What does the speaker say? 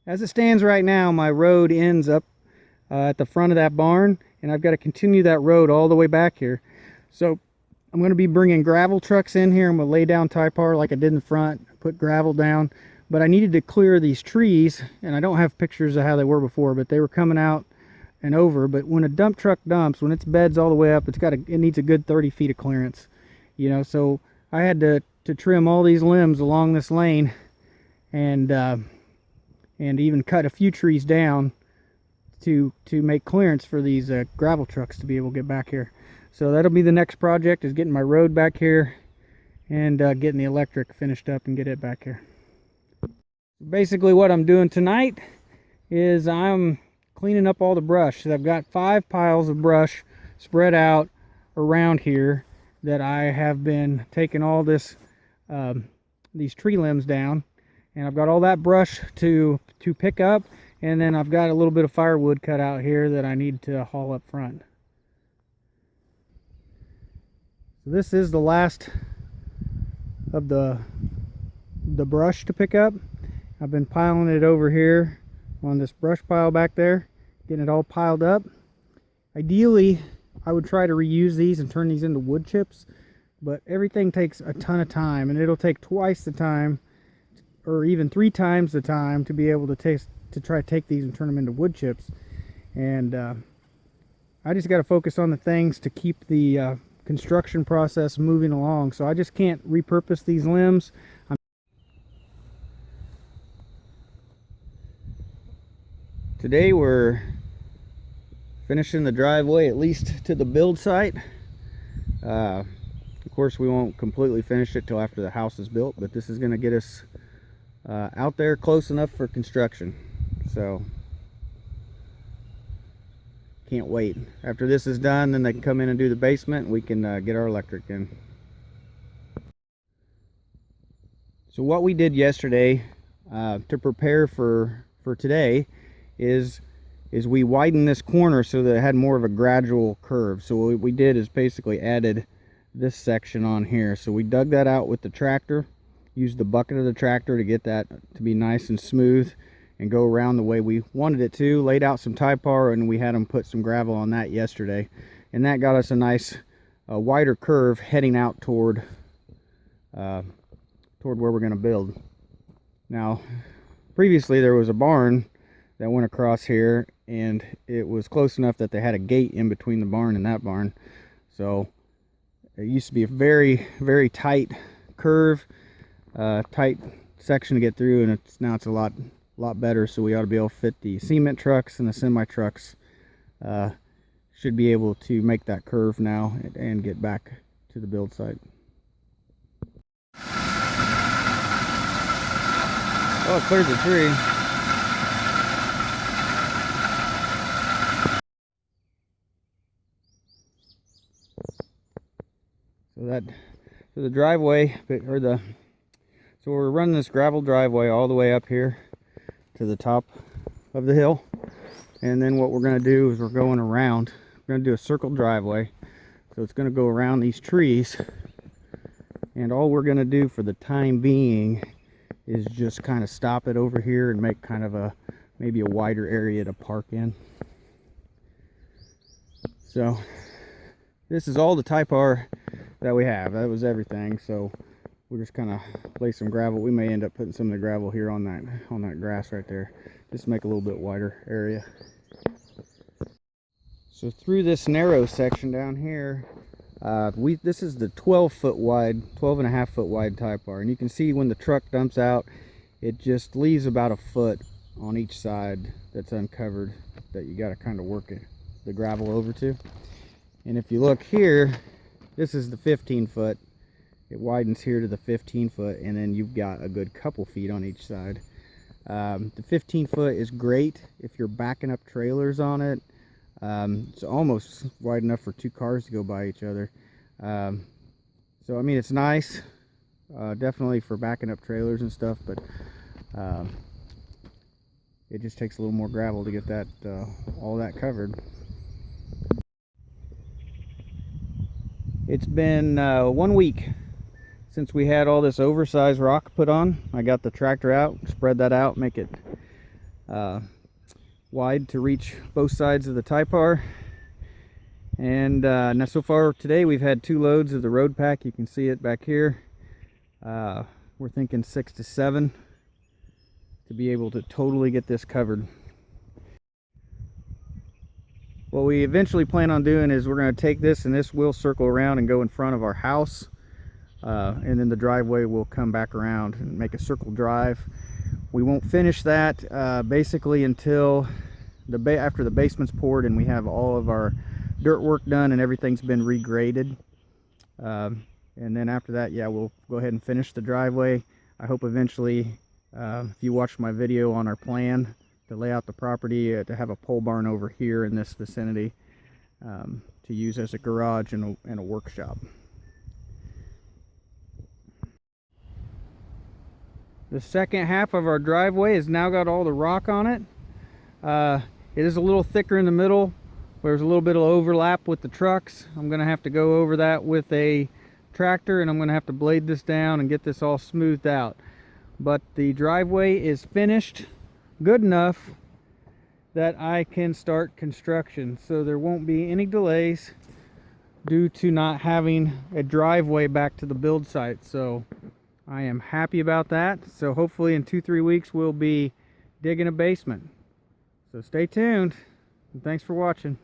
As it stands right now, my road ends up at the front of that barn, and I've got to continue that road all the way back here. So I'm going to be bringing gravel trucks in here. I'm going to lay down Typar like I did in the front, put gravel down. But I needed to clear these trees, and I don't have pictures of how they were before, but they were coming out and over. But when a dump truck dumps, when its bed's all the way up, it needs a good 30 feet of clearance, you know. So I had to trim all these limbs along this lane, and even cut a few trees down to make clearance for these gravel trucks to be able to get back here. So that'll be the next project, is getting my road back here and getting the electric finished up and get it back here. Basically what I'm doing tonight is I'm cleaning up all the brush. So I've got 5 piles of brush spread out around here that I have been taking all this these tree limbs down, and I've got all that brush to pick up, and then I've got a little bit of firewood cut out here that I need to haul up front. So this is the last of the brush to pick up. I've been piling it over here on this brush pile back there, getting it all piled up. Ideally, I would try to reuse these and turn these into wood chips, but everything takes a ton of time, and it'll take twice the time or even 3 times the time to be able to try to take these and turn them into wood chips. And I just got to focus on the things to keep the construction process moving along. So I just can't repurpose these limbs. Today we're finishing the driveway, at least to the build site. Of course, we won't completely finish it till after the house is built, but this is going to get us out there close enough for construction. So can't wait. After this is done, then they can come in and do the basement, and we can get our electric in. So what we did yesterday to prepare for today is we widened this corner so that it had more of a gradual curve. So what we did is basically added this section on here. So we dug that out with the tractor, used the bucket of the tractor to get that to be nice and smooth and go around the way we wanted it to. Laid out some Typar, and we had them put some gravel on that yesterday, and that got us a nice wider curve heading out toward where we're going to build. Now, previously there was a barn that went across here, and it was close enough that they had a gate in between the barn and that barn. So it used to be a very, very tight curve, tight section to get through, and now it's a lot better. So we ought to be able to fit the cement trucks, and the semi trucks should be able to make that curve now and get back to the build site. Oh, it cleared the tree. So the driveway, so we're running this gravel driveway all the way up here to the top of the hill, and then what we're going to do is we're going around. We're going to do a circle driveway, so it's going to go around these trees, and all we're going to do for the time being is just kind of stop it over here and make kind of maybe a wider area to park in. So this is all the Typar that we have. That was everything. So we're just kind of lay some gravel. We may end up putting some of the gravel here on that grass right there, just to make a little bit wider area. So through this narrow section down here, this is the 12-foot wide, 12.5-foot wide Typar, and you can see when the truck dumps out, it just leaves about a foot on each side that's uncovered that you got to kind of work the gravel over to. And if you look here, this is the 15-foot. It widens here to the 15-foot, and then you've got a good couple feet on each side. The 15-foot is great if you're backing up trailers on it. It's almost wide enough for 2 cars to go by each other. So I mean, it's nice, definitely for backing up trailers and stuff, but it just takes a little more gravel to get that all that covered. It's been 1 week since we had all this oversized rock put on. I got the tractor out, spread that out, make it wide to reach both sides of the Typar. And now so far today we've had 2 loads of the road pack. You can see it back here. We're thinking 6 to 7 to be able to totally get this covered. What we eventually plan on doing is we're going to take this, and this will circle around and go in front of our house, and then the driveway will come back around and make a circle drive. We won't finish that basically until after the basement's poured and we have all of our dirt work done and everything's been regraded. And then after that, yeah, we'll go ahead and finish the driveway. I hope eventually, if you watched my video on our plan to lay out the property, to have a pole barn over here in this vicinity, to use as a garage and a workshop. The second half of our driveway has now got all the rock on it. It is a little thicker in the middle. There's a little bit of overlap with the trucks. I'm going to have to go over that with a tractor, and I'm going to have to blade this down and get this all smoothed out. But the driveway is finished good enough that I can start construction, so there won't be any delays due to not having a driveway back to the build site. So I am happy about that. So hopefully in 2-3 weeks we'll be digging a basement. So stay tuned, and thanks for watching.